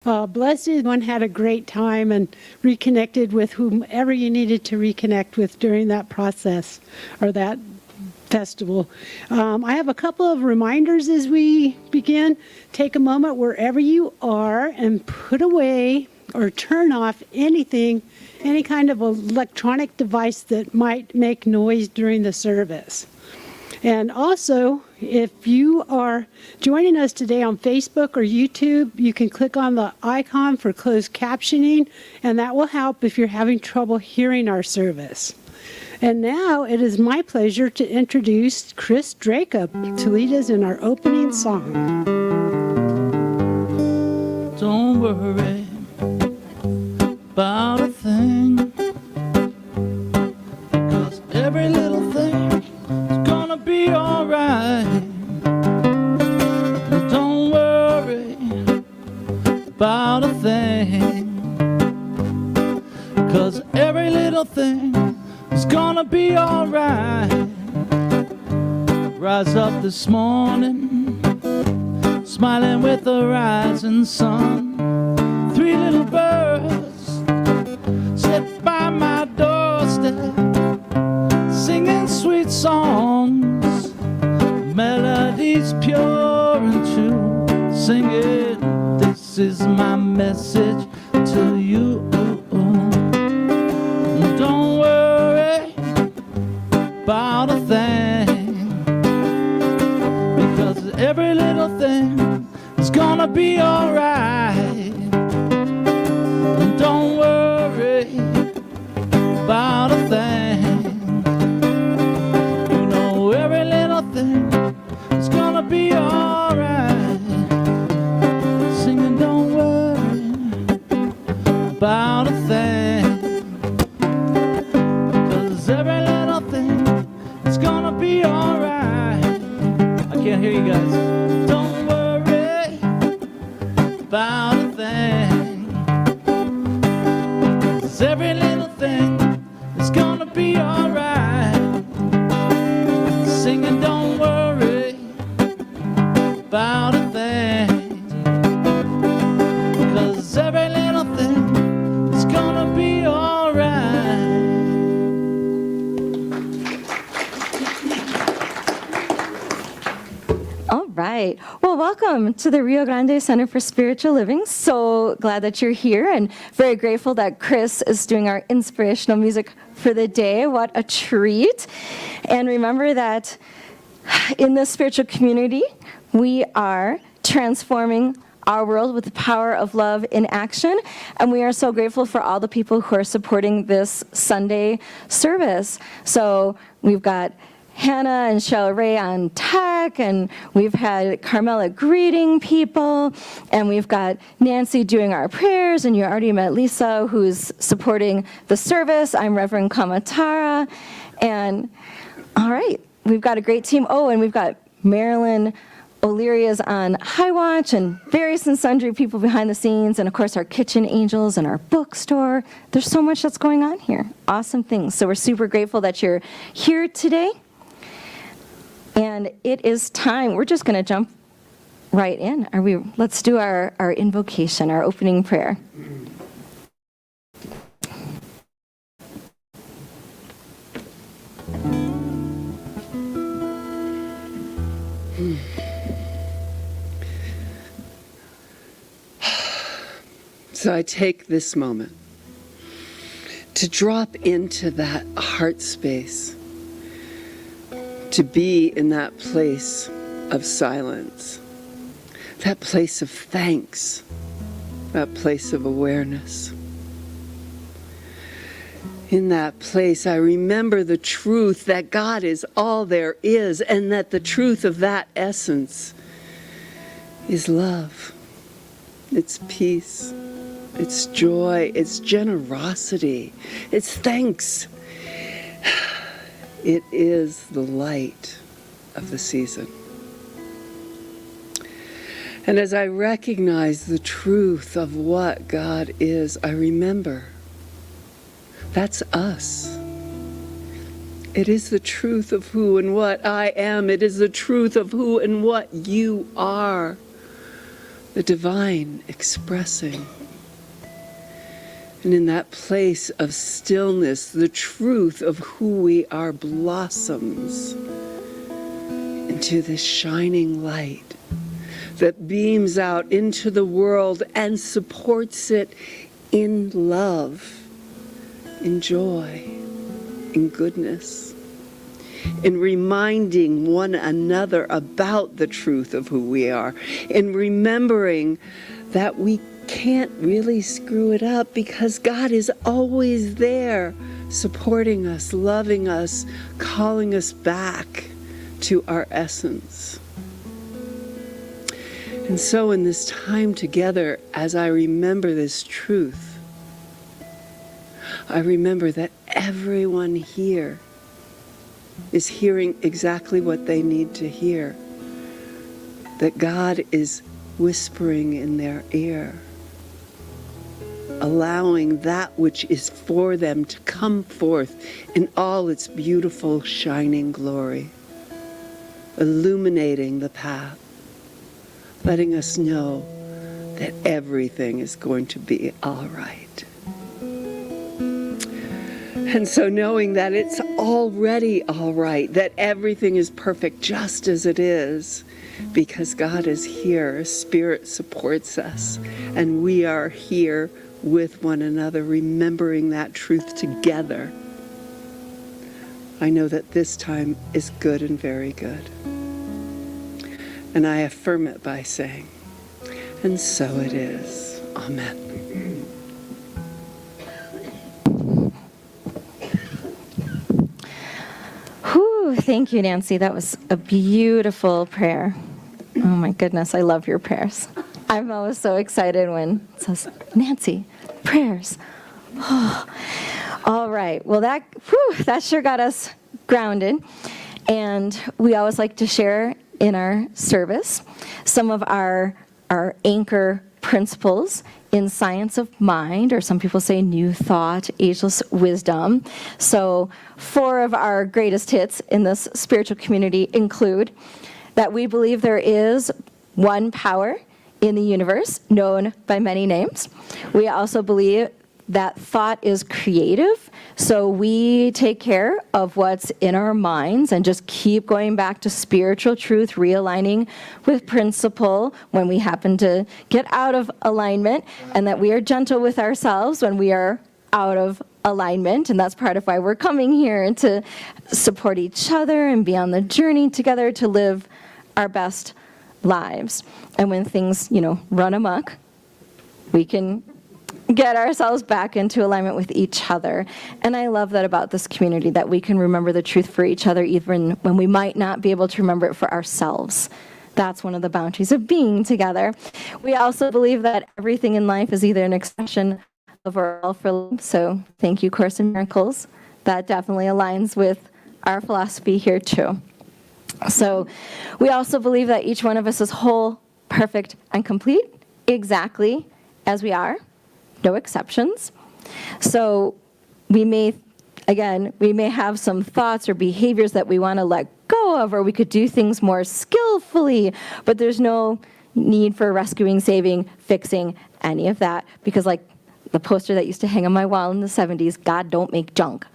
Blessed one had a great time and reconnected with whomever you needed to reconnect with during that process or that festival. I have a couple of reminders as we begin. Take a moment wherever you are and put away or turn off anything, any kind of electronic device that might make noise during the service. And also, if you are joining us today on Facebook or YouTube, you can click on the icon for closed captioning, and that will help if you're having trouble hearing our service. And now it is my pleasure to introduce Chris Dracup to lead us in our opening song. Don't worry about a thing, 'cause every little thing is gonna be alright. Don't worry about a thing, 'cause every little thing is gonna be alright. Rise up this morning, smiling with the rising sun. 3 little birds sit by my doorstep, singing sweet songs, melodies pure and true, singing, this is my message to you. Don't worry about a thing, because every little thing is gonna be alright. Don't worry about a thing, you know every little thing is gonna be alright. Singing, don't worry about a thing, every little thing is gonna be alright. I can't hear you guys. Don't worry about a thing, 'cause every little thing is gonna be alright. Singing, don't worry about a thing, 'cause every little thing is gonna be alright. All right. Well, welcome to the Rio Grande Center for Spiritual Living. So glad that you're here and very grateful that Chris is doing our inspirational music for the day. What a treat. And remember that in this spiritual community, we are transforming our world with the power of love in action. And we are so grateful for all the people who are supporting this Sunday service. So we've got Hannah and Shella Ray on tech, and we've had Carmela greeting people, and we've got Nancy doing our prayers, and you already met Lisa, who's supporting the service. I'm Reverend Kamatara, and all right, we've got a great team. Oh, and we've got Marilyn O'Leary's on High Watch, and various and sundry people behind the scenes, and of course our kitchen angels and our bookstore. There's so much that's going on here. Awesome things. So we're super grateful that you're here today. And it is time. We're just going to jump right in. Let's do our invocation, our opening prayer. So I take this moment to drop into that heart space, to be in that place of silence, that place of thanks, that place of awareness. In that place, I remember the truth that God is all there is, and that the truth of that essence is love. It's peace. It's joy. It's generosity. It's thanks. It is the light of the season. And as I recognize the truth of what God is, I remember that's us. It is the truth of who and what I am. It is the truth of who and what you are. the divine expressing. And in that place of stillness, the truth of who we are blossoms into this shining light that beams out into the world and supports it in love, in joy, in goodness, in reminding one another about the truth of who we are, in remembering that we can't really screw it up because God is always there, supporting us, loving us, calling us back to our essence. And so in this time together, as I remember this truth, I remember that everyone here is hearing exactly what they need to hear, that God is whispering in their ear, allowing that which is for them to come forth in all its beautiful, shining glory, illuminating the path, letting us know that everything is going to be all right. And so knowing that it's already all right, that everything is perfect just as it is, because God is here, Spirit supports us, and we are here with one another, remembering that truth together. I know that this time is good and very good. And I affirm it by saying, and so it is. Amen. Whew, thank you, Nancy. That was a beautiful prayer. Oh my goodness, I love your prayers. I'm always so excited when it says, Nancy, prayers. Oh. All right, well that sure got us grounded. And we always like to share in our service some of our anchor principles in science of mind, or some people say new thought, ageless wisdom. So 4 of our greatest hits in this spiritual community include that we believe there is one power in the universe, known by many names. We also believe that thought is creative, so we take care of what's in our minds and just keep going back to spiritual truth, realigning with principle when we happen to get out of alignment, and that we are gentle with ourselves when we are out of alignment. And that's part of why we're coming here, to support each other and be on the journey together to live our best lives. And when things, run amok, we can get ourselves back into alignment with each other. And I love that about this community, that we can remember the truth for each other even when we might not be able to remember it for ourselves. That's one of the boundaries of being together. We also believe that everything in life is either an expression of our all for love. So thank you, Course in Miracles. That definitely aligns with our philosophy here too. So we also believe that each one of us is whole, perfect, and complete, exactly as we are. No exceptions. So we may have some thoughts or behaviors that we want to let go of, or we could do things more skillfully, but there's no need for rescuing, saving, fixing, any of that, because like the poster that used to hang on my wall in the 70s, God don't make junk.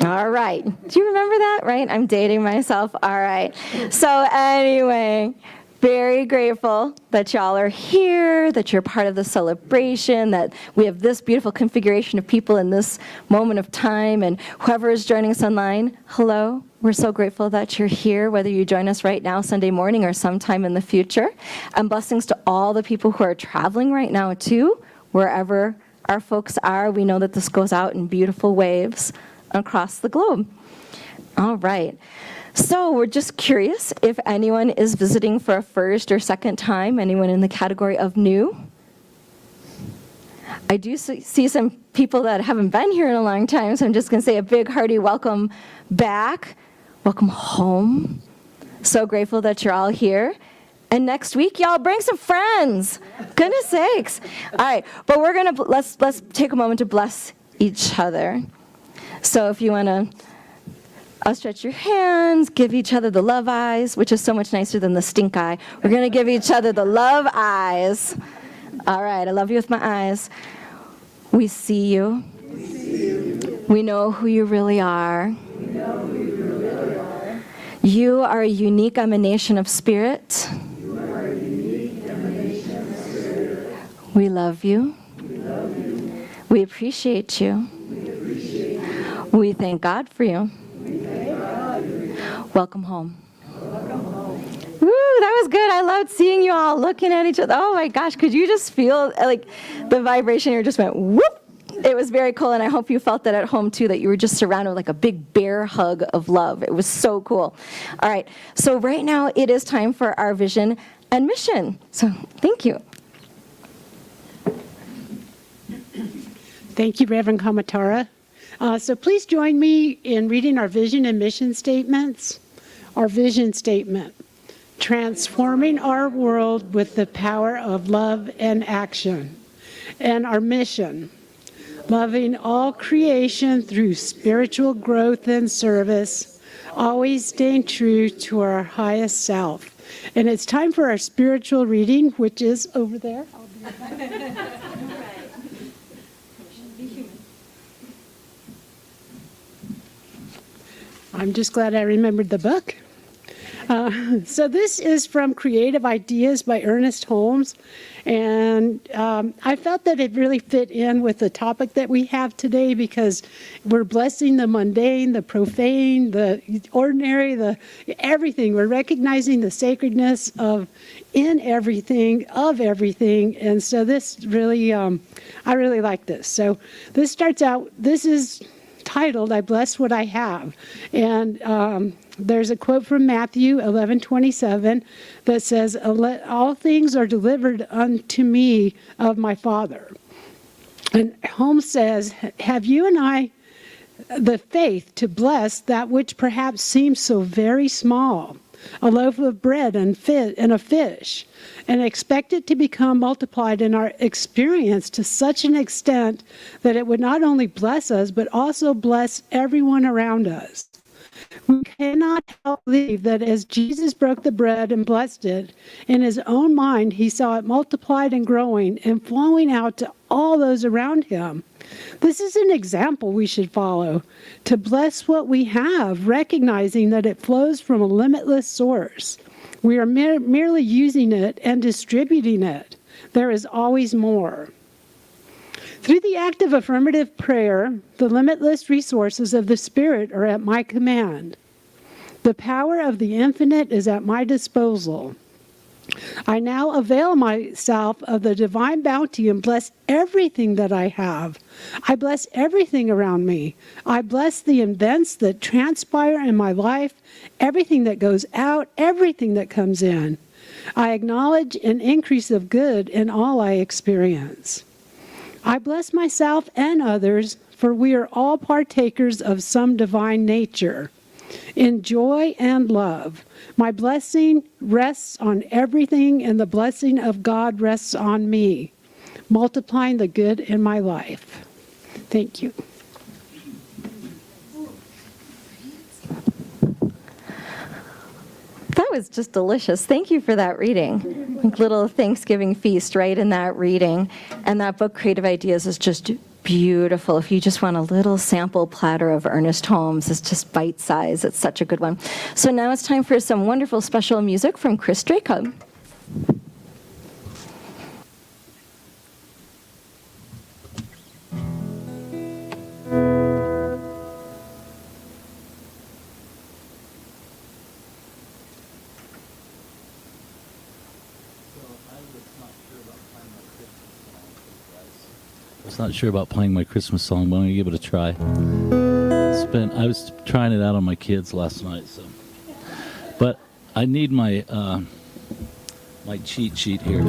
All right. Do you remember that, right? I'm dating myself. All right. So anyway, very grateful that y'all are here, that you're part of the celebration, that we have this beautiful configuration of people in this moment of time, and whoever is joining us online, hello. We're so grateful that you're here, whether you join us right now, Sunday morning, or sometime in the future. And blessings to all the people who are traveling right now, too, wherever our folks are. We know that this goes out in beautiful waves across the globe. All right. So we're just curious if anyone is visiting for a first or second time, anyone in the category of new. I do see some people that haven't been here in a long time, so I'm just going to say a big hearty welcome back. Welcome home. So grateful that you're all here. And next week, y'all bring some friends. Goodness sakes. All right, but we're going to, let's take a moment to bless each other. So if you want to Stretch your hands, give each other the love eyes, which is so much nicer than the stink eye. We're going to give each other the love eyes. All right, I love you with my eyes. We see you. We know who you really are. You are a unique emanation of spirit. We love you. We appreciate you. We thank God for you. Welcome home. Woo, that was good. I loved seeing you all looking at each other. Oh my gosh, could you just feel like the vibration here just went whoop? It was very cool, and I hope you felt that at home too, that you were just surrounded with like a big bear hug of love. It was so cool. All right, so right now it is time for our vision and mission. So thank you. Thank you, Reverend Kamatara. So please join me in reading our vision and mission statements. Our vision statement, transforming our world with the power of love and action. And our mission, loving all creation through spiritual growth and service, always staying true to our highest self. And it's time for our spiritual reading, which is over there. I'm just glad I remembered the book. So this is from Creative Ideas by Ernest Holmes. And I felt that it really fit in with the topic that we have today because we're blessing the mundane, the profane, the ordinary, the everything. We're recognizing the sacredness of in everything, of everything. And so this really, I really like this. So this starts out, this is titled, I Bless What I Have. And there's a quote from Matthew 11:27 that says, all things are delivered unto me of my Father. And Holmes says, have you and I the faith to bless that which perhaps seems so very small, a loaf of bread and a fish, and expect it to become multiplied in our experience to such an extent that it would not only bless us, but also bless everyone around us? We cannot help believe that as Jesus broke the bread and blessed it, in his own mind he saw it multiplied and growing and flowing out to all those around him. This is an example we should follow, to bless what we have, recognizing that it flows from a limitless source. We are merely using it and distributing it. There is always more. Through the act of affirmative prayer, the limitless resources of the Spirit are at my command. The power of the infinite is at my disposal. I now avail myself of the divine bounty and bless everything that I have. I bless everything around me. I bless the events that transpire in my life, everything that goes out, everything that comes in. I acknowledge an increase of good in all I experience. I bless myself and others, for we are all partakers of some divine nature. In joy and love, my blessing rests on everything, and the blessing of God rests on me, multiplying the good in my life. Thank you. That was just delicious. Thank you for that reading. Like little Thanksgiving feast right in that reading. And that book, Creative Ideas, is just beautiful. If you just want a little sample platter of Ernest Holmes, it's just bite size. It's such a good one. So now it's time for some wonderful special music from Chris Dracob. I was not sure about playing my Christmas song, but I'm going to give it a try. I was trying it out on my kids last night, so. But I need my my cheat sheet here.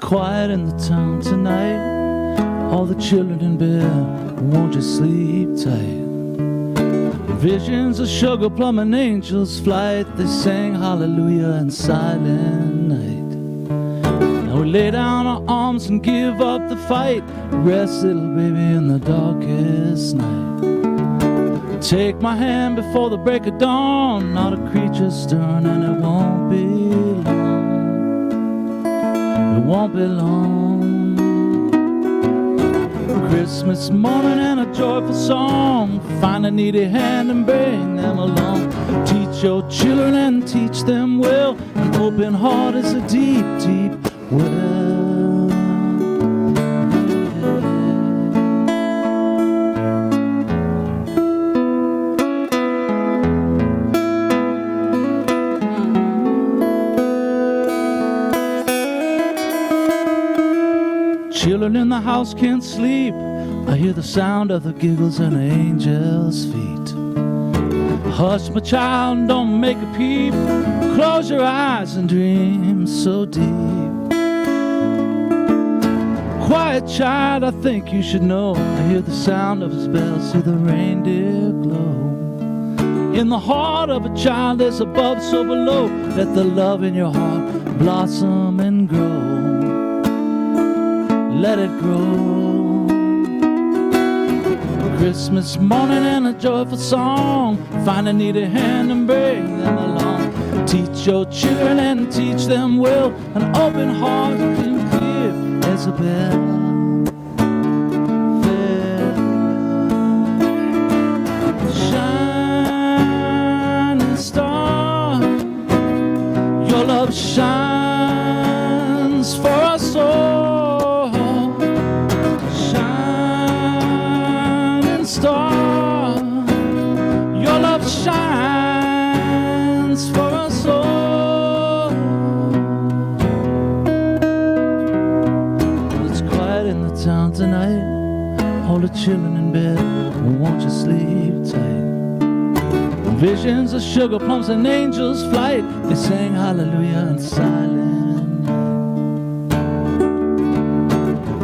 quiet in the town tonight. All the children in bed, won't you sleep tight? Visions of sugar plum and angels' flight, they sang hallelujah in silent night. Now we lay down our arms and give up the fight. Rest, little baby, in the darkest night. Take my hand before the break of dawn. Not a creature stirring, and it won't be long. It won't be long. Christmas morning and a joyful song. Find a needy hand and bring them along. Teach your children and teach them well. An open heart is a deep, deep well. Children in the house can't sleep. I hear the sound of the giggles and the angels' feet. Hush, my child, don't make a peep. Close your eyes and dream so deep. Quiet child, I think you should know. I hear the sound of his bells, see the reindeer glow. In the heart of a child, there's above, so below. Let the love in your heart blossom and grow. Let it grow. Christmas morning and a joyful song. Find a needy hand and bring them along. Teach your children and teach them well. An open heart can clear as a bell. Shining star, your love shines for us all. Shining star, your love shines for us all. It's quiet in the town tonight. All the children in bed, won't you sleep tight? Visions of sugar plums and angels' flight, they sang hallelujah in silent night.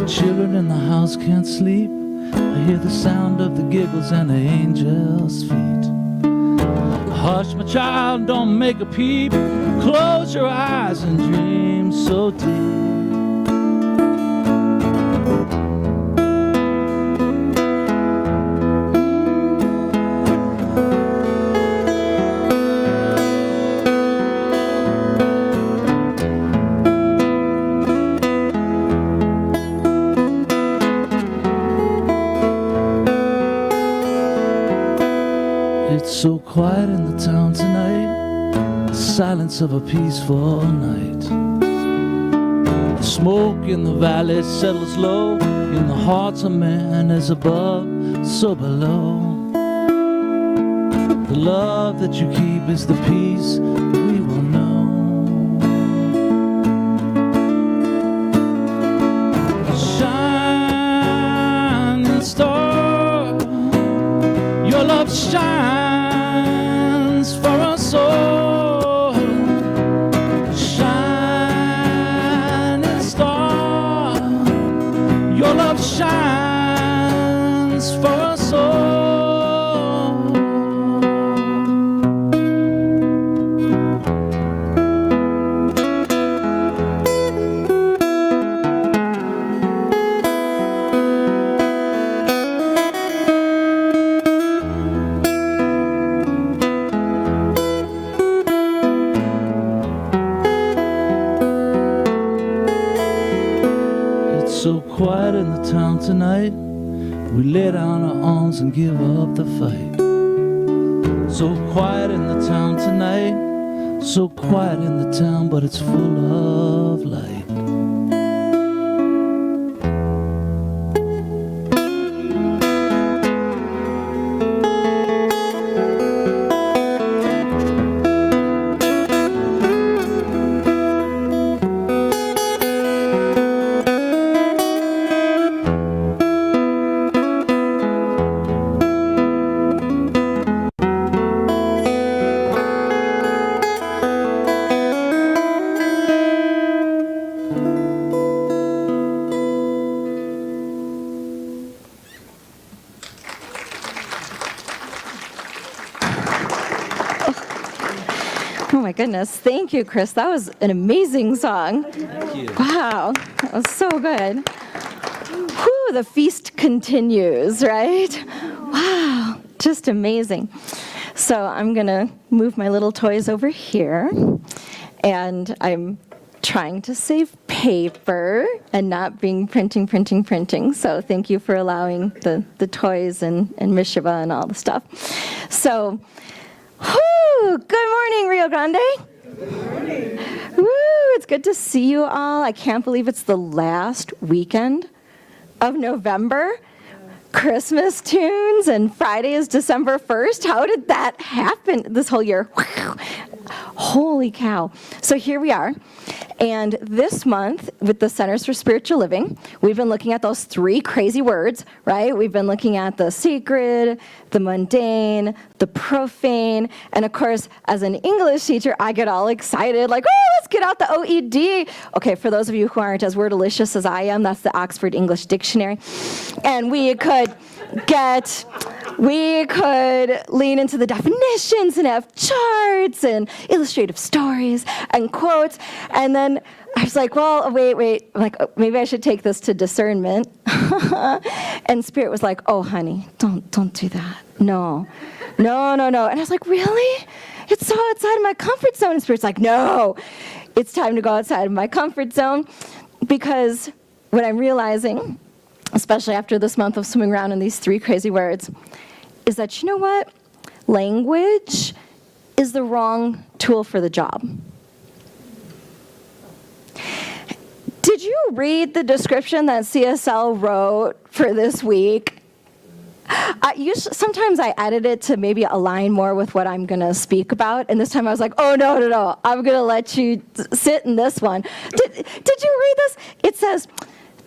Children in the house can't sleep. I hear the sound of the giggles and the angels' feet. Hush, my child, don't make a peep. Close your eyes and dream so deep. It's so quiet in the town tonight, the silence of a peaceful night. The smoke in the valley settles low, in the hearts of men as above, so below. The love that you keep is the peace we will know. Shining star, your love shines for us all. Shining star, your love shines for us all. So quiet in the town tonight, we lay down our arms and give up the fight. So quiet in the town tonight, so quiet in the town, but it's full of light. my goodness. Thank you, Chris. That was an amazing song. Thank you. Wow. That was so good. Whew, the feast continues, right? Wow. Just amazing. So I'm going to move my little toys over here. And I'm trying to save paper and not being printing. So thank you for allowing the toys and Mishiva and all the stuff. So, good morning, Rio Grande. Good morning. Woo, it's good to see you all. I can't believe it's the last weekend of November. Christmas tunes, and Friday is December 1st. How did that happen this whole year? Wow. Holy cow. So here we are. And this month, with the Centers for Spiritual Living, we've been looking at those 3 crazy words, right? We've been looking at the sacred, the mundane, the profane. And of course, as an English teacher, I get all excited, like, oh, let's get out the OED. Okay, for those of you who aren't as wordalicious as I am, that's the Oxford English Dictionary. And we could lean into the definitions and have charts and illustrative stories and quotes. And then I was like, well, wait. I'm like, oh, maybe I should take this to discernment. And Spirit was like, oh, honey, don't do that. No. And I was like, really? It's so outside of my comfort zone. And Spirit's like, no, it's time to go outside of my comfort zone. Because what I'm realizing, especially after this month of swimming around in these 3 crazy words, is that, you know what? Language is the wrong tool for the job. Did you read the description that CSL wrote for this week? Sometimes I edit it to maybe align more with what I'm going to speak about. And this time I was like, oh, no. I'm going to let you sit in this one. Did you read this? It says,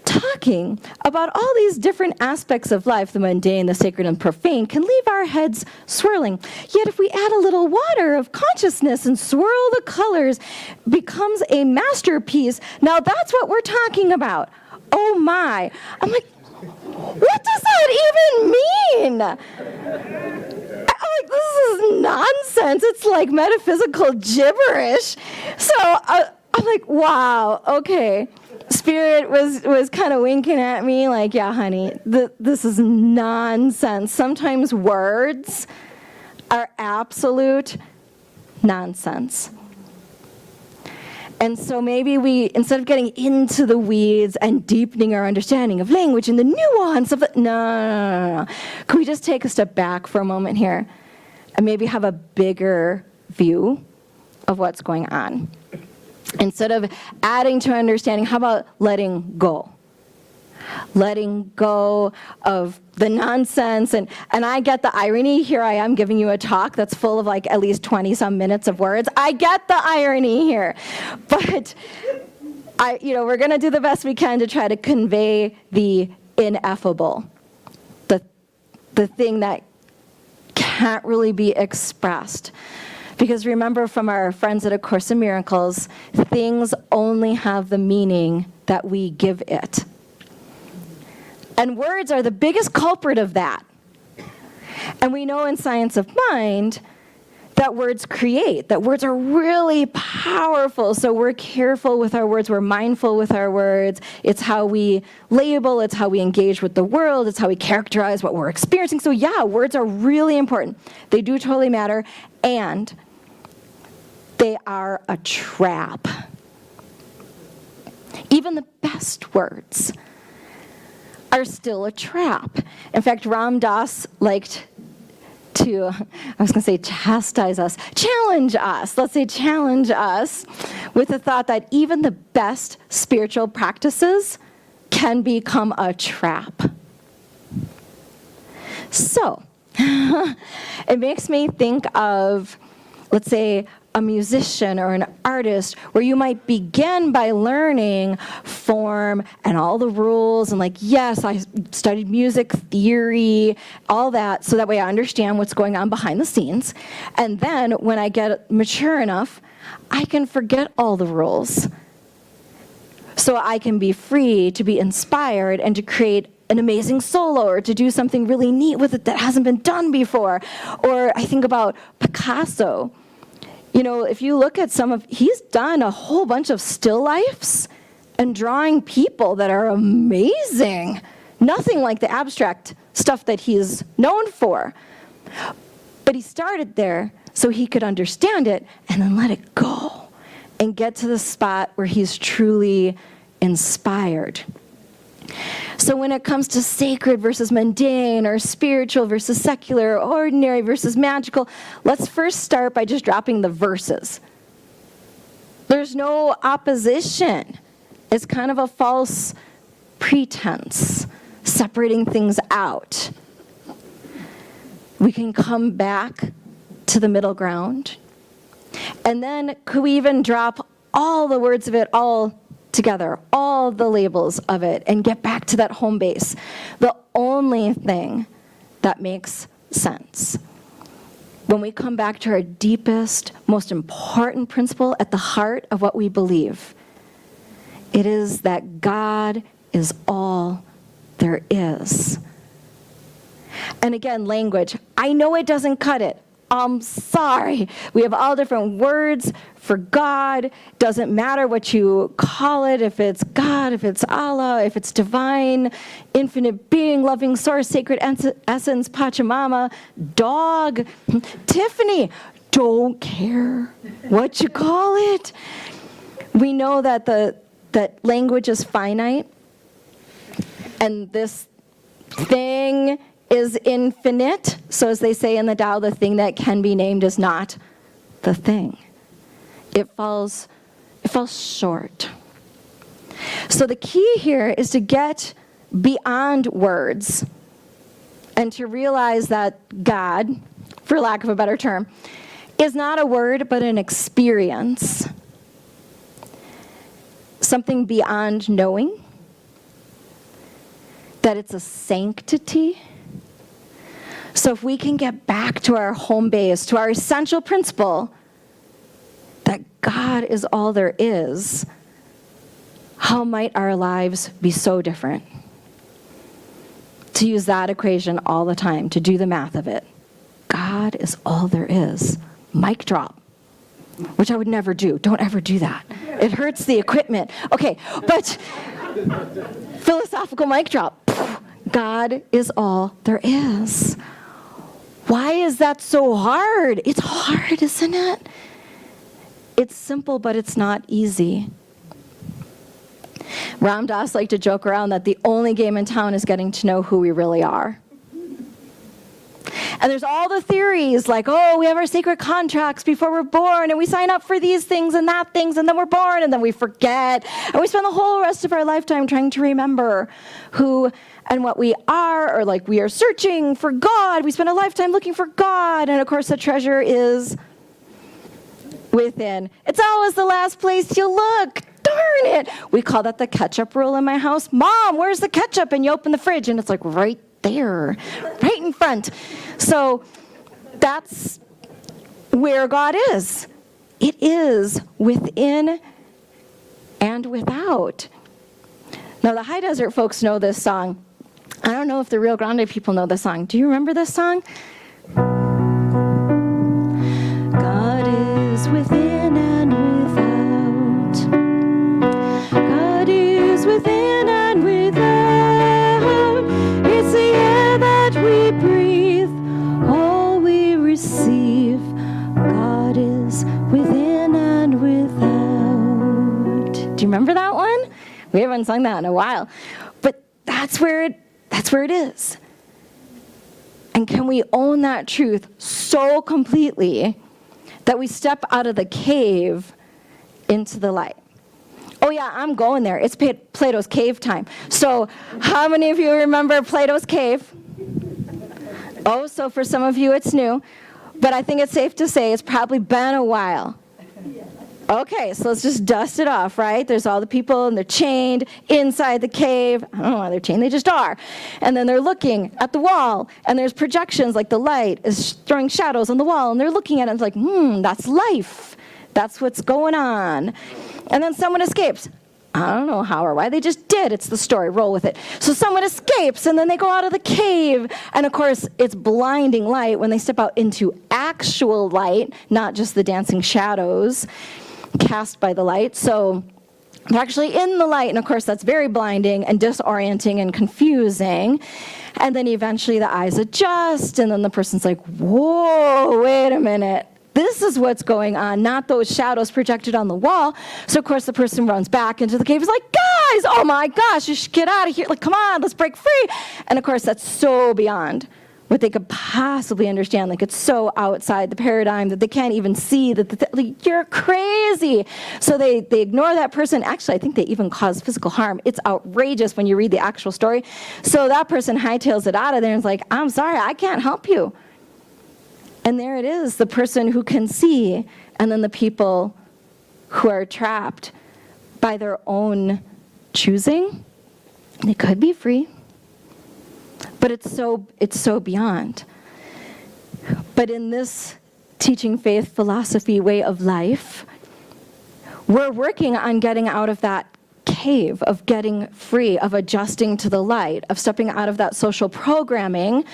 talking about all these different aspects of life, the mundane, the sacred, and profane, can leave our heads swirling. Yet if we add a little water of consciousness and swirl the colors, becomes a masterpiece. Now that's what we're talking about. Oh my. I'm like, what does that even mean? I'm like, this is nonsense. It's like metaphysical gibberish. So I'm like, wow, okay. Spirit was kind of winking at me like, yeah, honey, this is nonsense. Sometimes words are absolute nonsense. And so maybe we, instead of getting into the weeds and deepening our understanding of language and the nuance of no. Can we just take a step back for a moment here and maybe have a bigger view of what's going on? Instead of adding to understanding, how about letting go? Letting go of the nonsense. And I get the irony. Here I am giving you a talk that's full of like at least 20-some minutes of words. I get the irony here. But we're going to do the best we can to try to convey the ineffable, the thing that can't really be expressed. Because remember from our friends at A Course in Miracles, things only have the meaning that we give it. And words are the biggest culprit of that. And we know in Science of Mind that words create, that words are really powerful. So we're careful with our words, we're mindful with our words. It's how we label, it's how we engage with the world, it's how we characterize what we're experiencing. So yeah, words are really important. They do totally matter. And they are a trap. Even the best words are still a trap. In fact, Ram Dass liked to, chastise us, challenge us. Let's say challenge us with the thought that even the best spiritual practices can become a trap. So, it makes me think of, let's say, a musician or an artist where you might begin by learning form and all the rules and yes, I studied music theory, all that, so that way I understand what's going on behind the scenes. And then when I get mature enough, I can forget all the rules. So I can be free to be inspired and to create an amazing solo or to do something really neat with it that hasn't been done before. Or I think about Picasso. If you look at he's done a whole bunch of still lifes and drawing people that are amazing. Nothing like the abstract stuff that he's known for. But he started there so he could understand it and then let it go and get to the spot where he's truly inspired. So when it comes to sacred versus mundane, or spiritual versus secular, ordinary versus magical, let's first start by just dropping the verses. There's no opposition. It's kind of a false pretense, separating things out. We can come back to the middle ground. And then could we even drop all the words of it all together, all the labels of it, and get back to that home base, the only thing that makes sense. When we come back to our deepest, most important principle at the heart of what we believe, it is that God is all there is. And again, language. I know it doesn't cut it. I'm sorry. We have all different words for God. Doesn't matter what you call it, if it's God, if it's Allah, if it's divine, infinite being, loving source, sacred essence, Pachamama, dog, Tiffany. Don't care what you call it. We know that that language is finite, and this thing is infinite. So as they say in the Tao, the thing that can be named is not the thing. It falls short. So the key here is to get beyond words and to realize that God, for lack of a better term, is not a word but an experience. Something beyond knowing. That it's a sanctity. So if we can get back to our home base, to our essential principle, that God is all there is, how might our lives be so different? To use that equation all the time, to do the math of it. God is all there is. Mic drop. Which I would never do. Don't ever do that. It hurts the equipment. Okay, but philosophical mic drop. God is all there is. Why is that so hard? It's hard, isn't it? It's simple, but it's not easy. Ram Dass liked to joke around that the only game in town is getting to know who we really are. And there's all the theories like, oh, we have our sacred contracts before we're born, and we sign up for these things and that things, and then we're born, and then we forget. And we spend the whole rest of our lifetime trying to remember who and what we are, or like we are searching for God. We spend a lifetime looking for God, and of course the treasure is within. It's always the last place you look. Darn it. We call that the ketchup rule in my house. Mom, where's the ketchup? And you open the fridge, and it's like right there, right in front. So that's where God is. It is within and without. Now, the High Desert folks know this song. I don't know if the Rio Grande people know this song. Do you remember this song? God is within and without. God is within and without. It's the air that we breathe, all we receive. God is within and without. Do you remember that one? We haven't sung that in a while. But that's where it is. And can we own that truth so completely that we step out of the cave into the light? Oh yeah, I'm going there. It's Plato's cave time. So how many of you remember Plato's cave? Oh, so for some of you it's new. But I think it's safe to say it's probably been a while. Okay, so let's just dust it off, right? There's all the people, and they're chained inside the cave. I don't know why they're chained, they just are. And then they're looking at the wall, and there's projections, like the light is throwing shadows on the wall, and they're looking at it, and it's like, that's life. That's what's going on. And then someone escapes. I don't know how or why. They just did. It's the story. Roll with it. So someone escapes, and then they go out of the cave. And, of course, it's blinding light when they step out into actual light, not just the dancing shadows cast by the light. So they're actually in the light. And, of course, that's very blinding and disorienting and confusing. And then eventually the eyes adjust, and then the person's like, whoa, wait a minute. This is what's going on, not those shadows projected on the wall. So, of course, the person runs back into the cave. He's like, guys, oh, my gosh, you should get out of here. Like, come on, let's break free. And, of course, that's so beyond what they could possibly understand. Like, it's so outside the paradigm that they can't even see that like, you're crazy. So they ignore that person. Actually, I think they even cause physical harm. It's outrageous when you read the actual story. So that person hightails it out of there and is like, I'm sorry, I can't help you. And there it is, the person who can see, and then the people who are trapped by their own choosing. They could be free, but it's so beyond. But in this teaching faith philosophy way of life, we're working on getting out of that cave, of getting free, of adjusting to the light, of stepping out of that social programming.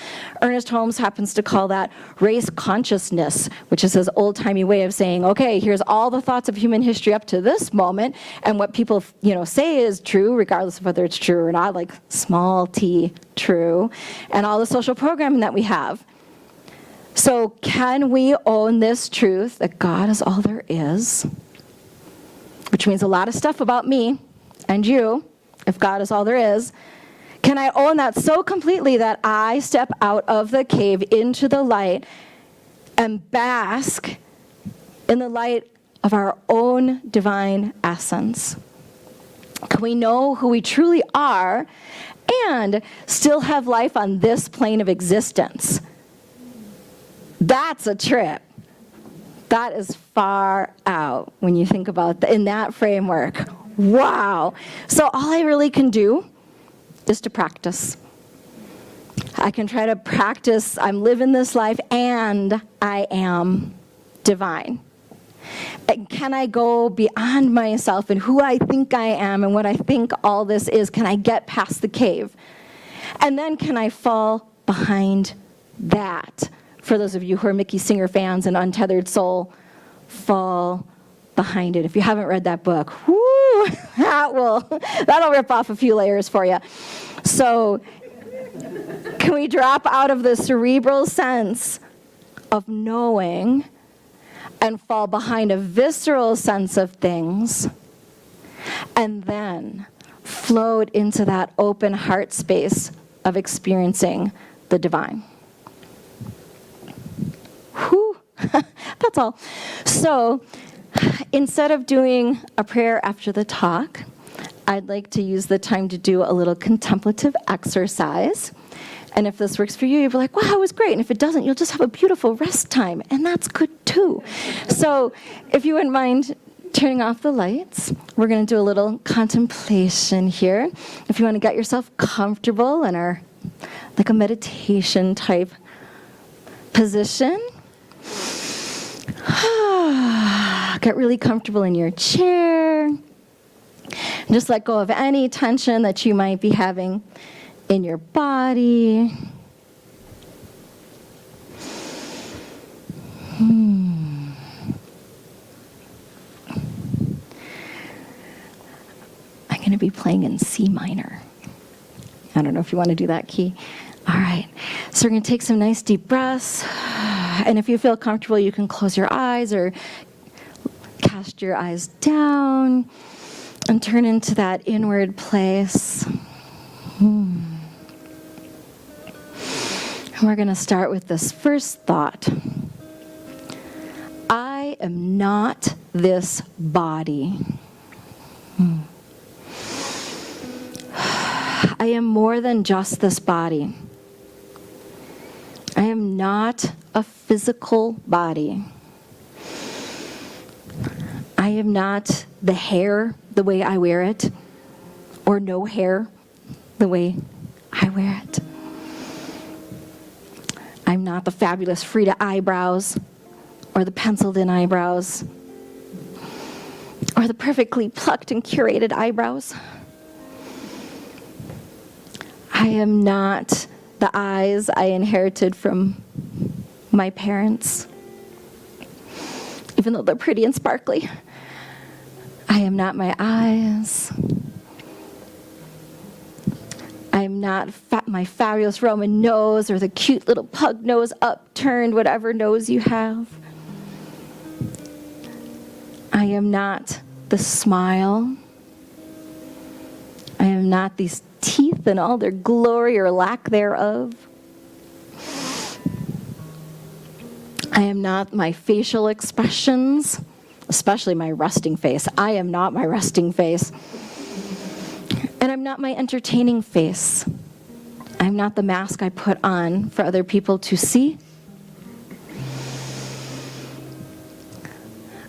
Ernest Holmes happens to call that race consciousness, which is his old-timey way of saying, okay, here's all the thoughts of human history up to this moment, and what people say is true, regardless of whether it's true or not, like small t true, and all the social programming that we have. So can we own this truth that God is all there is, which means a lot of stuff about me and you, if God is all there is? Can I own that so completely that I step out of the cave into the light and bask in the light of our own divine essence? Can we know who we truly are and still have life on this plane of existence? That's a trip. That is far out when you think about in that framework. Wow. So all I really can do is to practice. I can try to practice, I'm living this life and I am divine. And can I go beyond myself and who I think I am and what I think all this is? Can I get past the cave? And then can I fall behind that? For those of you who are Mickey Singer fans and Untethered Soul, fall behind it. If you haven't read that book, whoo, that'll rip off a few layers for you. So can we drop out of the cerebral sense of knowing and fall behind a visceral sense of things, and then float into that open heart space of experiencing the divine? Whew. That's all. So instead of doing a prayer after the talk, I'd like to use the time to do a little contemplative exercise. And if this works for you, you'll be like, wow, it was great. And if it doesn't, you'll just have a beautiful rest time. And that's good too. So if you wouldn't mind turning off the lights, we're going to do a little contemplation here. If you want to get yourself comfortable in our, like a meditation type position. Get really comfortable in your chair. Just let go of any tension that you might be having in your body. I'm going to be playing in C minor. I don't know if you want to do that key. All right. So we're going to take some nice deep breaths. And if you feel comfortable, you can close your eyes or cast your eyes down and turn into that inward place. And we're going to start with this first thought. I am not this body. I am more than just this body. I am not a physical body. I am not the hair the way I wear it, or no hair the way I wear it. I'm not the fabulous Frida eyebrows or the penciled in eyebrows. or the perfectly plucked and curated eyebrows. I am not the eyes I inherited from my parents, even though they're pretty and sparkly. I am not my eyes. I am not my fabulous Roman nose or the cute little pug nose, upturned, whatever nose you have. I am not the smile. I am not these teeth and all their glory or lack thereof. I am not my facial expressions, especially my resting face. I am not my resting face. And I'm not my entertaining face. I'm not the mask I put on for other people to see.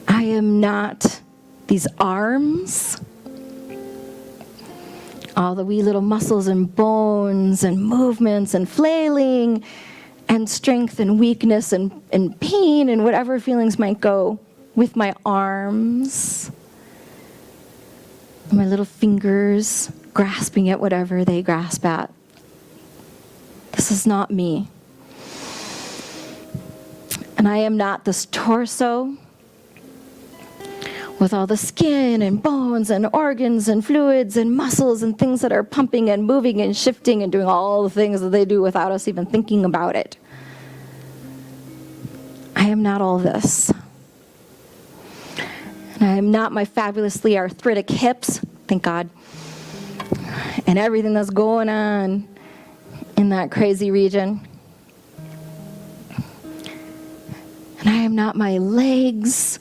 I am not these arms, all the wee little muscles and bones and movements and flailing and strength and weakness and pain and whatever feelings might go with my arms, my little fingers grasping at whatever they grasp at. This is not me. And I am not this torso with all the skin and bones and organs and fluids and muscles and things that are pumping and moving and shifting and doing all the things that they do without us even thinking about it. I am not all this. And I am not my fabulously arthritic hips, thank God, and everything that's going on in that crazy region. And I am not my legs,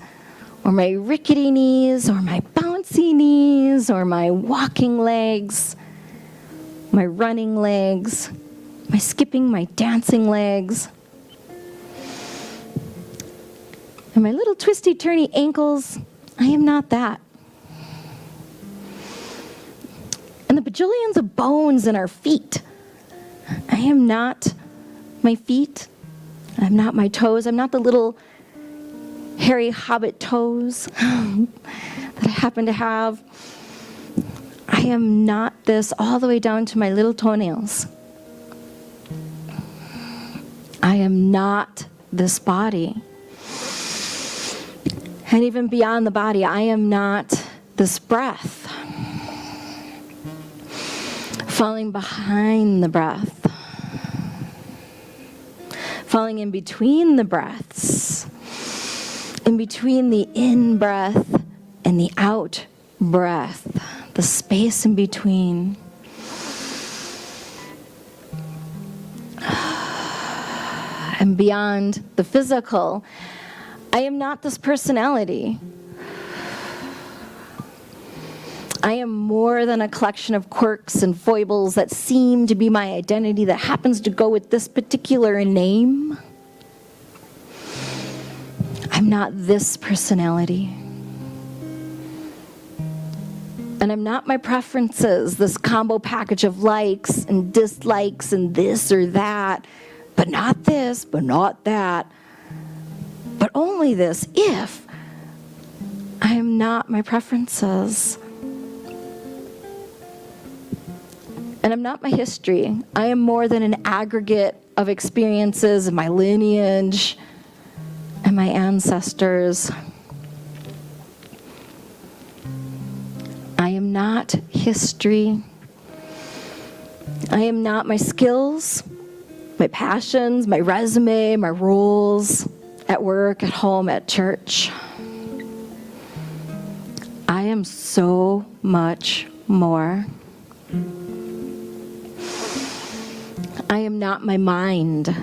or my rickety knees, or my bouncy knees, or my walking legs, my running legs, my skipping, my dancing legs, and my little twisty, turny ankles. I am not that. And the bajillions of bones in our feet. I am not my feet. I'm not my toes. I'm not the little hairy hobbit toes that I happen to have. I am not this all the way down to my little toenails. I am not this body. And even beyond the body, I am not this breath. Falling behind the breath. Falling in between the breaths. In between the in breath and the out breath, the space in between. And beyond the physical, I am not this personality. I am more than a collection of quirks and foibles that seem to be my identity that happens to go with this particular name. I'm not this personality. And I'm not my preferences, this combo package of likes and dislikes and this or that, but not this, but not that, but only this if I am not my preferences. And I'm not my history. I am more than an aggregate of experiences and my lineage and my ancestors. I am not history. I am not my skills, my passions, my resume, my roles at work, at home, at church. I am so much more. I am not my mind.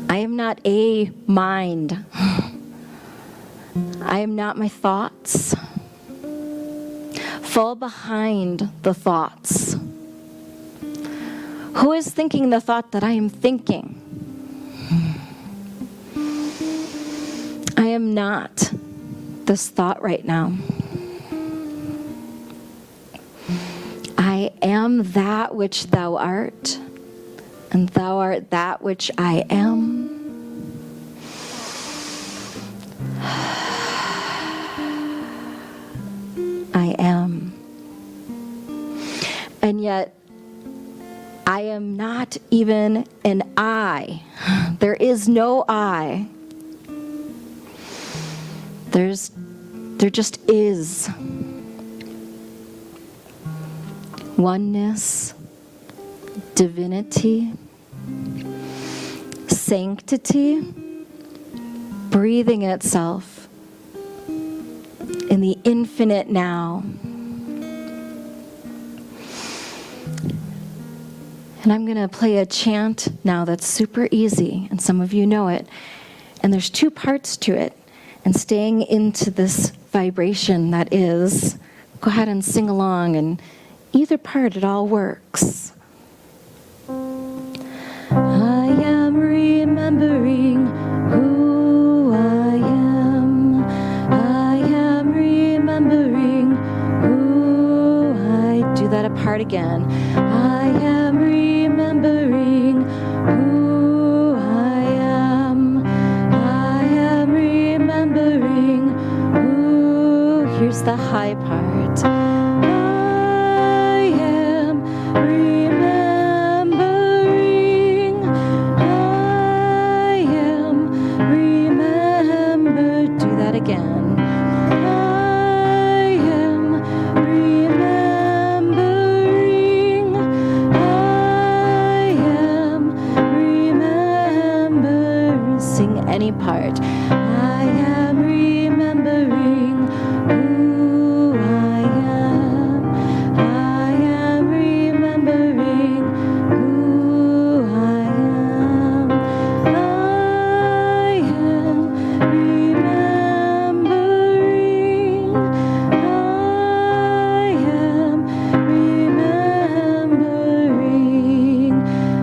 I am not a mind. I am not my thoughts. Fall behind the thoughts. Who is thinking the thought that I am thinking? I am not this thought right now. I am that which thou art, and thou art that which I am. yet I am not even an I. There is no I. There just is. Oneness, divinity, sanctity, breathing itself in the infinite now. And I'm going to play a chant now that's super easy, and some of you know it. And there's 2 parts to it. And staying into this vibration that is, go ahead and sing along, and either part, it all works. I am remembering who I am. I am remembering who I... Do that apart again. I am remembering who I am. I am remembering who... Here's the high part. I am remembering. I am remembered. Do that again. I am remembering. I am remembering. Sing any part. I am remembering who I am. I am remembering who I am. I am remembering.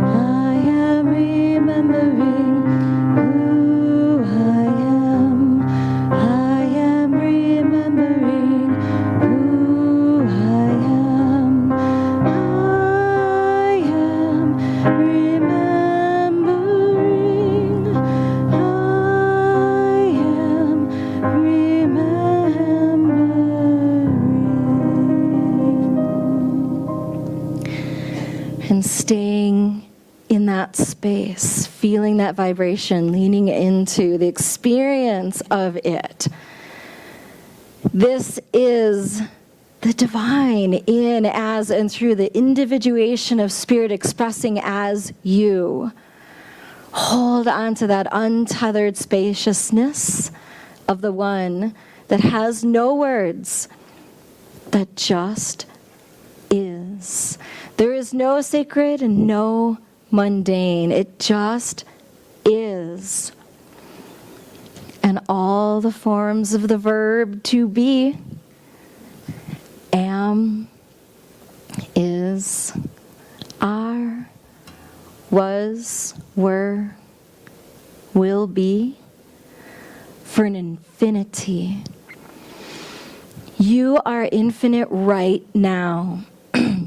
I am remembering. I am remembering who I am. I am remembering who I am. I am remembering. I am remembering. And staying in that space, feeling that vibration, leaning into the experience of it. This is the divine in, as, and through the individuation of spirit expressing as you. Hold on to that untethered spaciousness of the one that has no words, that just is. There is no sacred and no mundane. It just is. And all the forms of the verb to be, am, is, are, was, were, will be, for an infinity. You are infinite right now.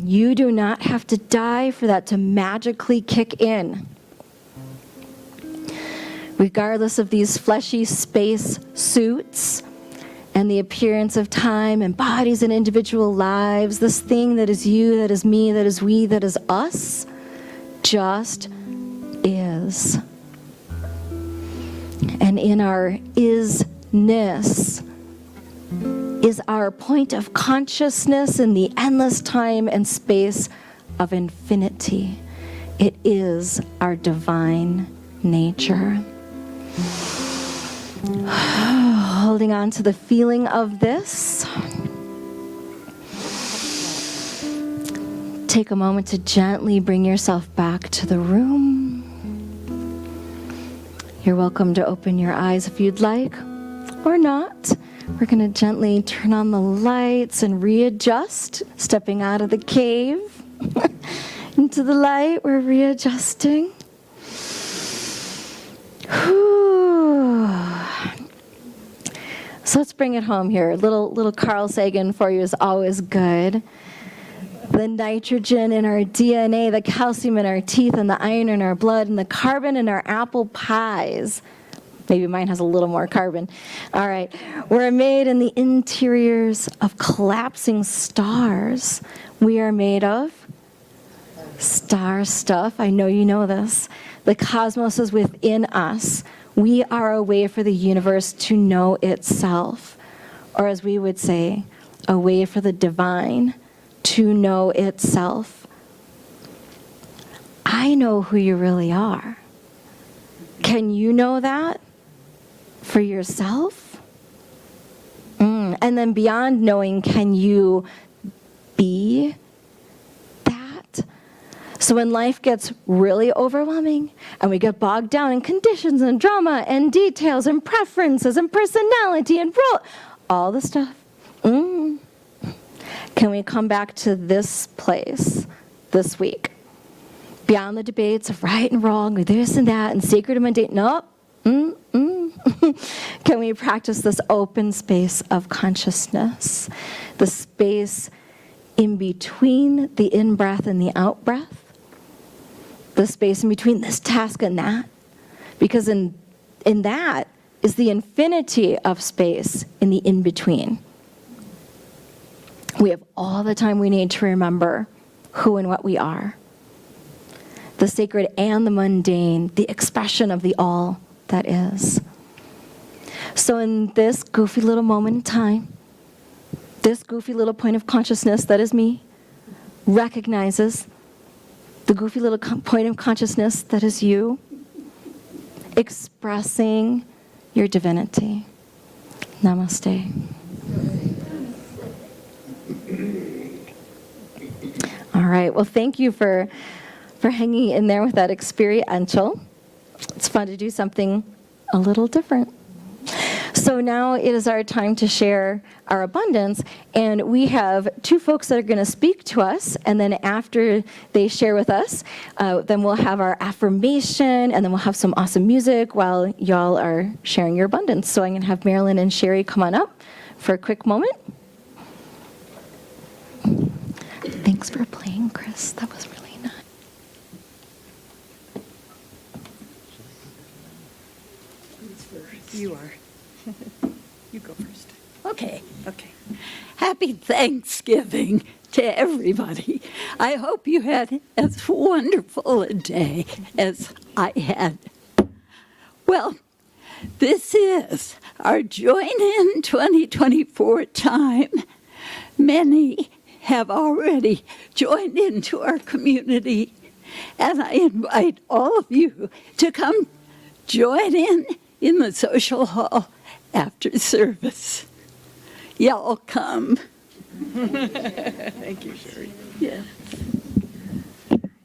You do not have to die for that to magically kick in. Regardless of these fleshy space suits and the appearance of time and bodies and individual lives, this thing that is you, that is me, that is we, that is us, just is. And in our isness is our point of consciousness in the endless time and space of infinity. It is our divine nature. Holding on to the feeling of this. Take a moment to gently bring yourself back to the room. You're welcome to open your eyes if you'd like, or not. We're going to gently turn on the lights and readjust, stepping out of the cave into the light. We're readjusting. So let's bring it home here. Little Carl Sagan for you is always good. The nitrogen in our DNA, the calcium in our teeth, and the iron in our blood, and the carbon in our apple pies. Maybe mine has a little more carbon. All right. We're made in the interiors of collapsing stars. We are made of Star stuff, I know you know this. The cosmos is within us. We are a way for the universe to know itself. Or as we would say, a way for the divine to know itself. I know who you really are. Can you know that for yourself? And then beyond knowing, can you be that? So when life gets really overwhelming and we get bogged down in conditions and drama and details and preferences and personality and role, all the stuff, can we come back to this place this week? Beyond the debates of right and wrong, or this and that, and sacred and mundane. Nope. Can we practice this open space of consciousness? The space in between the in-breath and the out-breath? The space in between this task and that? Because in that is the infinity of space in the in-between. We have all the time we need to remember who and what we are. The sacred and the mundane, the expression of the all that is. So in this goofy little moment in time, this goofy little point of consciousness that is me recognizes the goofy little point of consciousness that is you, expressing your divinity. Namaste. All right, well, thank you for hanging in there with that experiential. It's fun to do something a little different. So now it is our time to share our abundance, and we have two folks that are going to speak to us, and then after they share with us, then we'll have our affirmation, and then we'll have some awesome music while y'all are sharing your abundance. So I'm going to have Marilyn and Sherry come on up for a quick moment. Thanks for playing, Chris. That was really nice. You are. You go first. Okay. Okay. Happy Thanksgiving to everybody. I hope you had as wonderful a day as I had. Well, this is our Join In 2024 time. Many have already joined into our community, and I invite all of you to come join in the social hall after service. Y'all come. Thank you, Sherry. Yeah.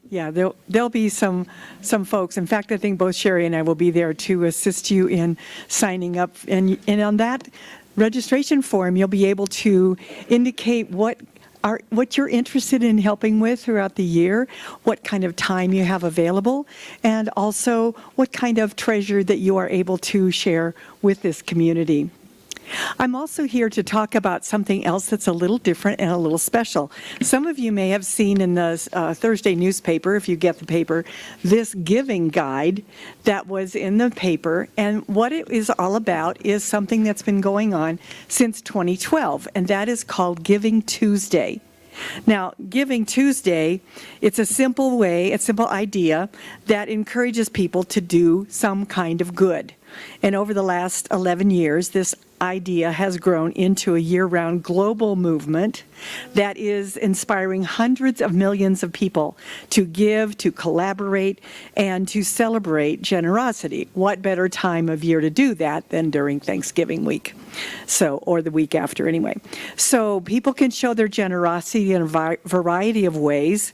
Yeah, there'll be some folks. In fact, I think both Sherry and I will be there to assist you in signing up. And on that registration form, you'll be able to indicate what you're interested in helping with throughout the year, what kind of time you have available, and also what kind of treasure that you are able to share with this community. I'm also here to talk about something else that's a little different and a little special. Some of you may have seen in the Thursday newspaper, if you get the paper, this giving guide that was in the paper. And what it is all about is something that's been going on since 2012, and that is called Giving Tuesday. Now, Giving Tuesday, it's a simple idea that encourages people to do some kind of good. And over the last 11 years, this idea has grown into a year-round global movement that is inspiring hundreds of millions of people to give, to collaborate, and to celebrate generosity. What better time of year to do that than during Thanksgiving week? Or the week after anyway. So people can show their generosity in a variety of ways,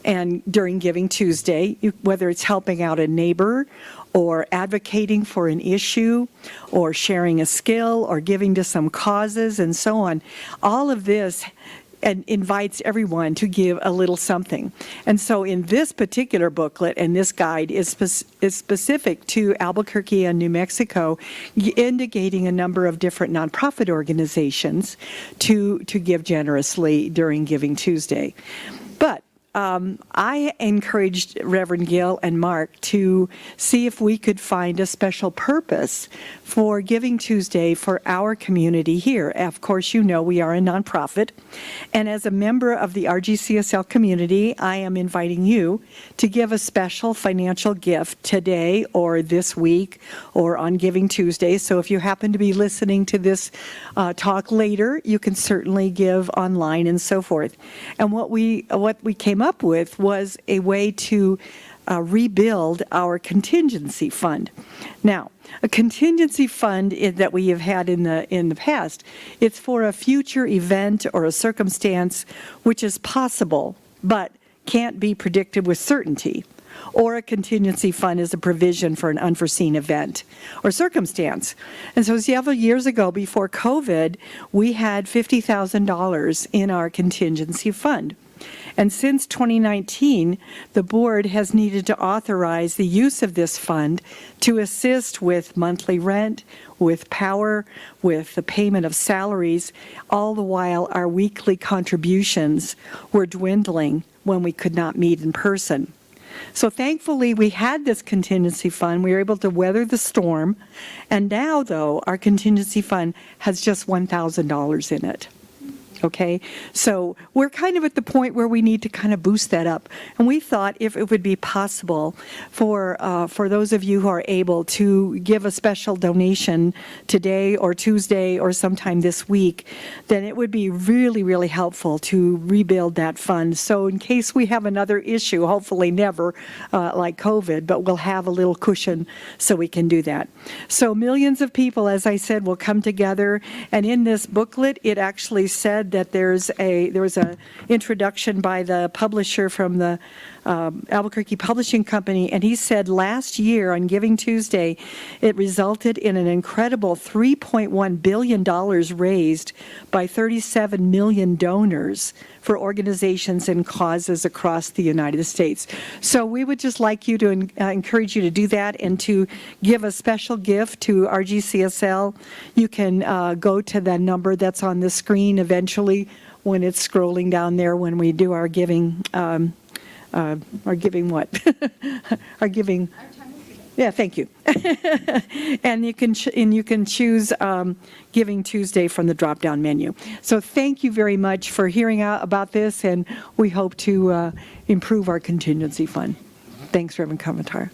and during Giving Tuesday, whether it's helping out a neighbor, or advocating for an issue, or sharing a skill, or giving to some causes, and so on. All of this invites everyone to give a little something. And so in this particular booklet, and this guide is specific to Albuquerque and New Mexico, indicating a number of different nonprofit organizations to give generously during Giving Tuesday. But I encouraged Reverend Gill and Mark to see if we could find a special purpose for Giving Tuesday for our community here. Of course, you know we are a nonprofit, and as a member of the RGCSL community, I am inviting you to give a special financial gift today or this week or on Giving Tuesday. So if you happen to be listening to this talk later, you can certainly give online and so forth. And what we came up with was a way to rebuild our contingency fund. Now, a contingency fund that we have had in the past, it's for a future event or a circumstance which is possible but can't be predicted with certainty. Or a contingency fund is a provision for an unforeseen event or circumstance. And so several years ago, before COVID, we had $50,000 in our contingency fund. And since 2019, the board has needed to authorize the use of this fund to assist with monthly rent, with power, with the payment of salaries, all the while our weekly contributions were dwindling when we could not meet in person. So thankfully, we had this contingency fund. We were able to weather the storm. And now, though, our contingency fund has just $1,000 in it. Okay, so we're kind of at the point where we need to kind of boost that up. And we thought if it would be possible for those of you who are able to give a special donation today or Tuesday or sometime this week, then it would be really, really helpful to rebuild that fund. So in case we have another issue, hopefully never like COVID, but we'll have a little cushion so we can do that. So millions of people, as I said, will come together. And in this booklet, it actually said that there was an introduction by the publisher from the Albuquerque Publishing Company, and he said last year on Giving Tuesday, it resulted in an incredible $3.1 billion raised by 37 million donors for organizations and causes across the United States. So we would just like you to encourage you to do that and to give a special gift to RGCSL. You can go to the number that's on the screen eventually when it's scrolling down there when we do our giving. Our giving what? Our giving. Yeah, thank you. And you can choose Giving Tuesday from the drop-down menu. So thank you very much for hearing about this, and we hope to improve our contingency fund. Thanks, Reverend Komentar.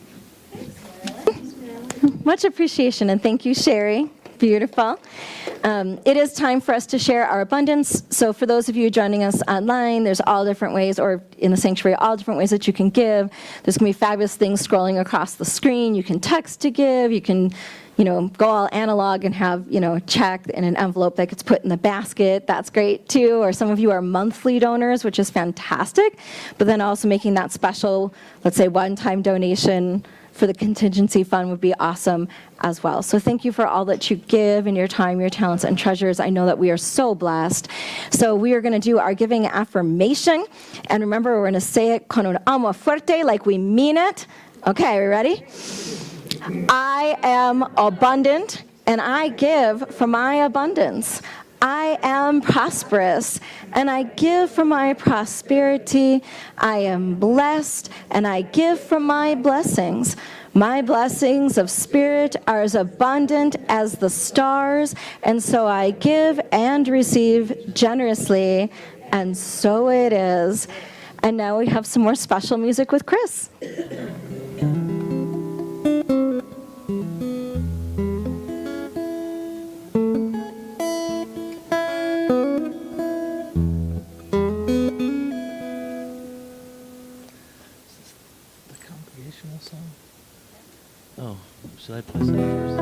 Much appreciation, and thank you, Sherry. Beautiful. It is time for us to share our abundance. So for those of you joining us online, there's all different ways, or in the sanctuary, all different ways that you can give. There's going to be fabulous things scrolling across the screen. You can text to give. You can, go all analog and have, a check in an envelope that gets put in the basket. That's great, too. Or some of you are monthly donors, which is fantastic. But then also making that special, let's say, one-time donation for the contingency fund would be awesome as well. So thank you for all that you give in your time, your talents, and treasures. I know that we are so blessed. So we are going to do our giving affirmation. And remember, we're going to say it con un amo fuerte, like we mean it. Okay, are we ready? I am abundant, and I give from my abundance. I am prosperous, and I give from my prosperity. I am blessed, and I give from my blessings. My blessings of spirit are as abundant as the stars, and so I give and receive generously, and so it is. And now we have some more special music with Chris. Oh, should I play something first?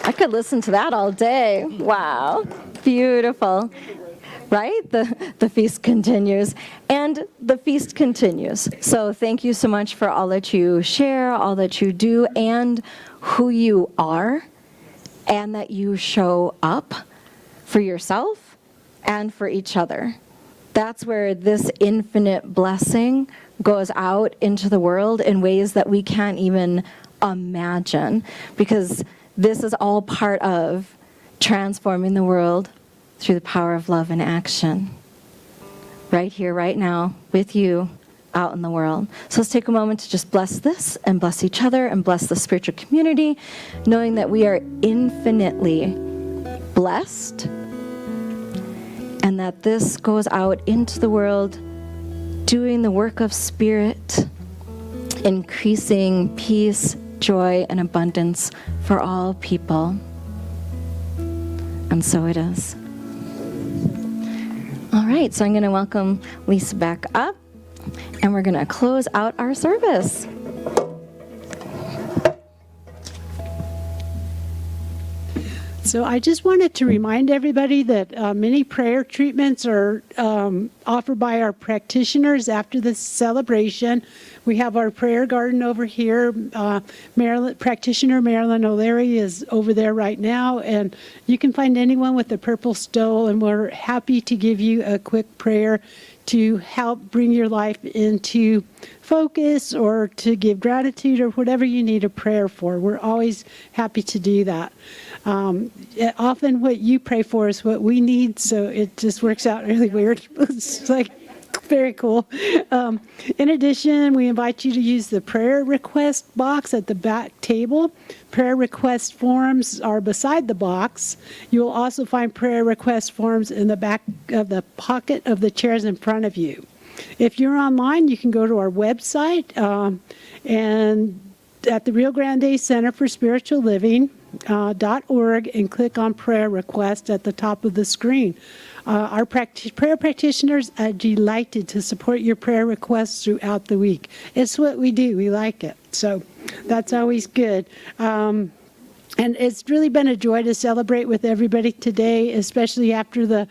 I could listen to that all day. Wow. Beautiful. Right? The feast continues. And the feast continues. So thank you so much for all that you share, all that you do, and who you are, and that you show up for yourself and for each other. That's where this infinite blessing goes out into the world in ways that we can't even imagine, because this is all part of transforming the world through the power of love and action. Right here, right now, with you, out in the world. So let's take a moment to just bless this and bless each other and bless the spiritual community, knowing that we are infinitely blessed and that this goes out into the world doing the work of spirit, increasing peace, joy, and abundance for all people. And so it is. All right, so I'm going to welcome Lisa back up, and we're going to close out our service. So I just wanted to remind everybody that many prayer treatments are offered by our practitioners after this celebration. We have our prayer garden over here. Practitioner Marilyn O'Leary is over there right now, and you can find anyone with a purple stole, and we're happy to give you a quick prayer to help bring your life into focus or to give gratitude or whatever you need a prayer for. We're always happy to do that. Often what you pray for is what we need, so it just works out really weird. It's like very cool. In addition, we invite you to use the prayer request box at the back table. Prayer request forms are beside the box. You will also find prayer request forms in the back of the pocket of the chairs in front of you. If you're online, you can go to our website and at the Rio Grande Center for Spiritual Living .org and click on prayer request at the top of the screen. Our prayer practitioners are delighted to support your prayer requests throughout the week. It's what we do. We like it. So that's always good. And it's really been a joy to celebrate with everybody today, especially after the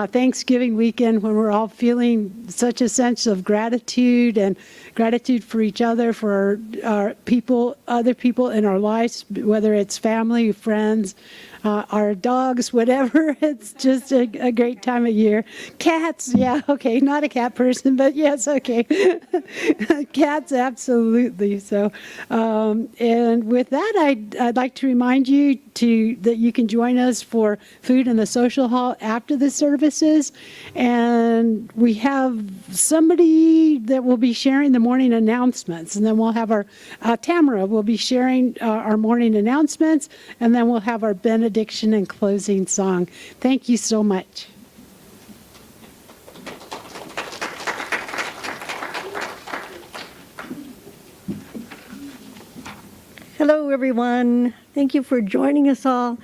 Thanksgiving weekend when we're all feeling such a sense of gratitude and gratitude for each other, for our people, other people in our lives, whether it's family, friends, our dogs, whatever. It's just a great time of year. Cats, yeah, okay, not a cat person, but yes, okay. Cats, absolutely. So, and with that, I'd like to remind you that you can join us for food in the social hall after the services. And we have somebody that will be sharing the morning announcements. And then we'll have our, Tamara will be sharing our morning announcements. And then we'll have our benediction and closing song. Thank you so much. Hello, everyone. Thank you for joining us all.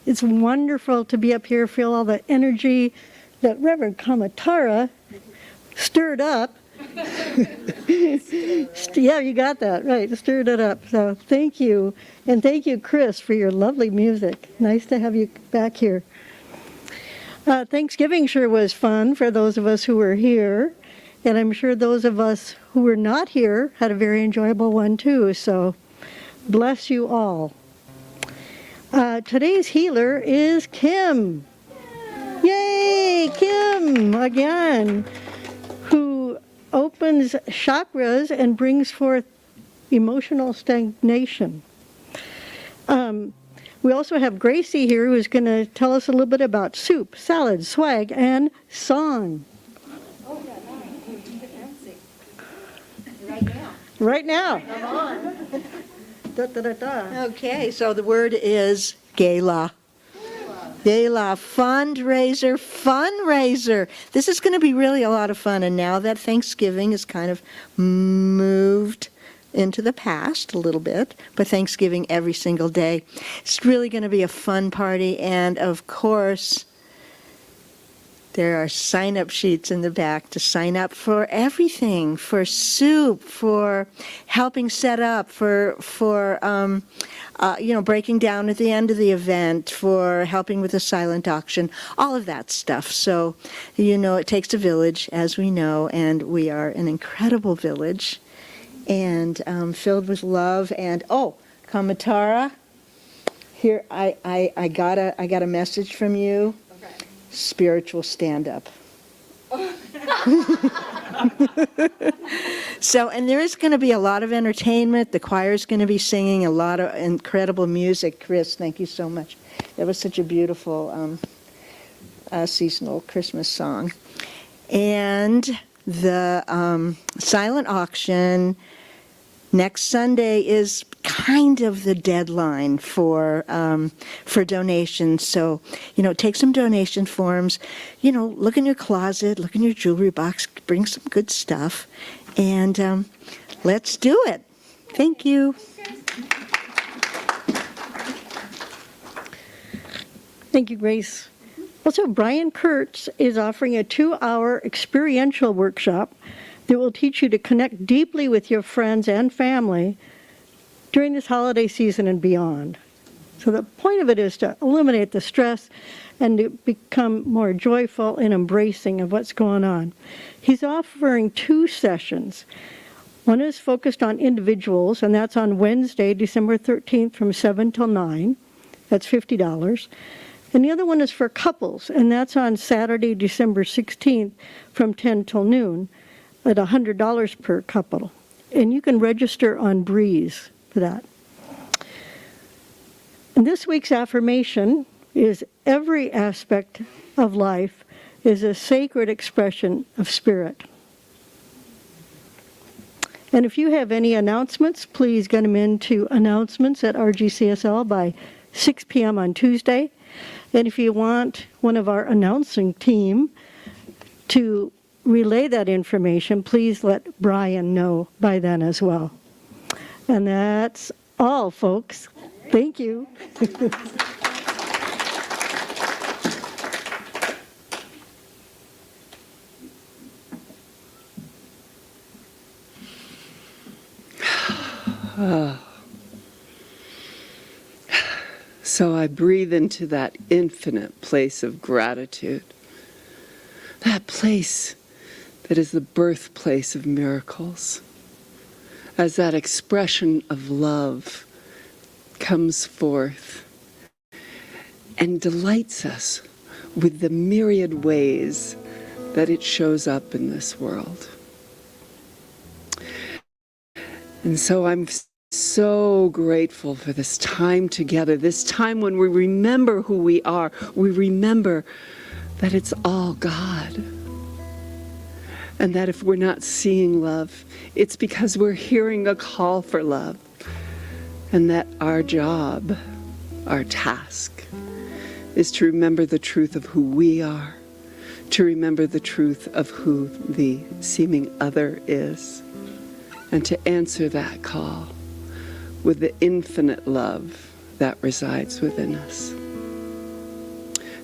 It's wonderful to be up here, feel all the energy that Reverend Kamatara stirred up. Yeah, you got that, right, stirred it up. So thank you. And thank you, Chris, for your lovely music. Nice to have you back here. Thanksgiving sure was fun for those of us who were here. And I'm sure those of us who were not here had a very enjoyable one, too. So bless you all. Today's healer is Kim. Yay, Kim, again, who opens chakras and brings forth emotional stagnation. We also have Gracie here, who's going to tell us a little bit about soup, salad, swag, and song. Right now. Come on. Da, da, da, da. Okay, so the word is gala. Gala, fundraiser. This is going to be really a lot of fun. And now that Thanksgiving is kind of moved into the past a little bit, but Thanksgiving every single day. It's really going to be a fun party. And of course, There are sign-up sheets in the back to sign up for everything, for soup, for helping set up, for breaking down at the end of the event, for helping with the silent auction, all of that stuff. So, it takes a village, as we know, and we are an incredible village, and filled with love. And Kamatara, here I got a message from you. Spiritual stand-up. So, and there is going to be a lot of entertainment. The choir is going to be singing a lot of incredible music. Chris, thank you so much. That was such a beautiful seasonal Christmas song. And the silent auction next Sunday is kind of the deadline for donations. So, take some donation forms. Look in your closet, look in your jewelry box, bring some good stuff, and let's do it. Thank you. Thank you, Grace. Also, Brian Kurtz is offering a 2-hour experiential workshop that will teach you to connect deeply with your friends and family during this holiday season and beyond. So the point of it is to eliminate the stress and to become more joyful and embracing of what's going on. He's offering 2 sessions. One is focused on individuals, and that's on Wednesday, December 13th from 7 till 9. That's $50. And the other one is for couples, and that's on Saturday, December 16th from 10 till noon at $100 per couple. And you can register on Breeze for that. And this week's affirmation is every aspect of life is a sacred expression of spirit. And if you have any announcements, please get them into announcements at RGCSL by 6 p.m. on Tuesday. And if you want one of our announcing team to relay that information, please let Brian know by then as well. And that's all, folks. Thank you. So I breathe into that infinite place of gratitude, that place that is the birthplace of miracles, as that expression of love comes forth and delights us with the myriad ways that it shows up in this world. And so I'm so grateful for this time together, this time when we remember who we are. We remember that it's all God. And that if we're not seeing love, it's because we're hearing a call for love. And that our job, our task, is to remember the truth of who we are, to remember the truth of who the seeming other is, and to answer that call with the infinite love that resides within us.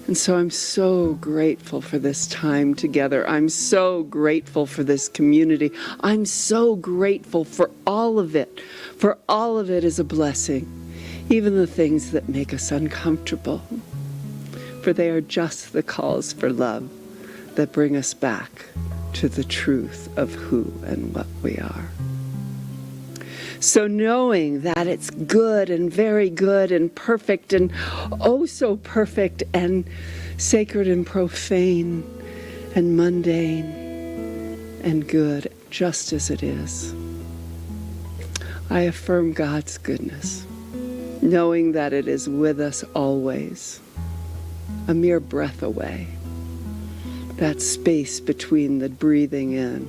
And so I'm so grateful for this time together. I'm so grateful for this community. I'm so grateful for all of it. For all of it is a blessing, even the things that make us uncomfortable. For they are just the calls for love that bring us back to the truth of who and what we are. So knowing that it's good and very good and perfect and oh so perfect and sacred and profane and mundane and good just as it is, I affirm God's goodness, knowing that it is with us always, a mere breath away, that space between the breathing in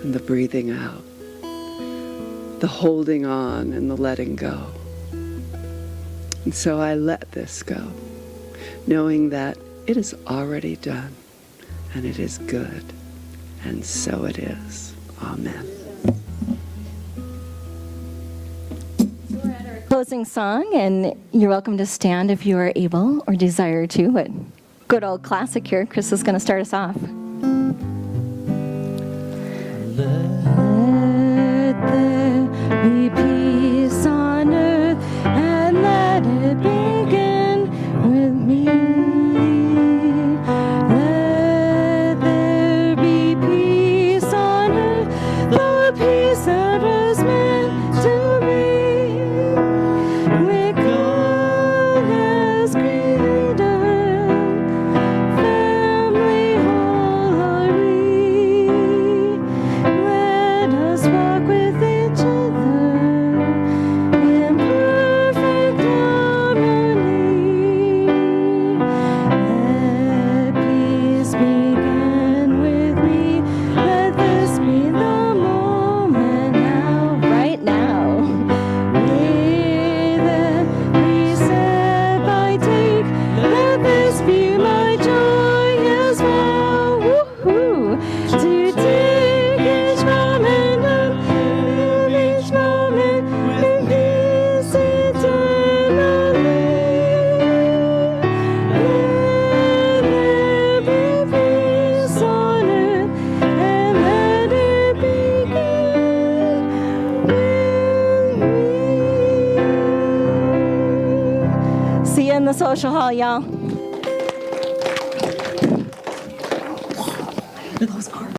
and the breathing out, the holding on and the letting go. And so I let this go, knowing that it is already done and it is good, and so it is. Amen. We're at our closing song, and you're welcome to stand if you are able or desire to, but good old classic here. Chris is going to start us off. Let there be peace on earth, and let it begin with me. Let there be peace on earth, the peace that was meant to be. With God as creator, family whole are we. Let us walk with each other in perfect harmony. Let peace begin with me. Let this be the moment now, right now. May the precept I take, let this be my joy as well. Woo-hoo. To take each moment and live each moment in peace eternally. Let there be peace on earth, and let it begin with me. See you in the social hall, y'all.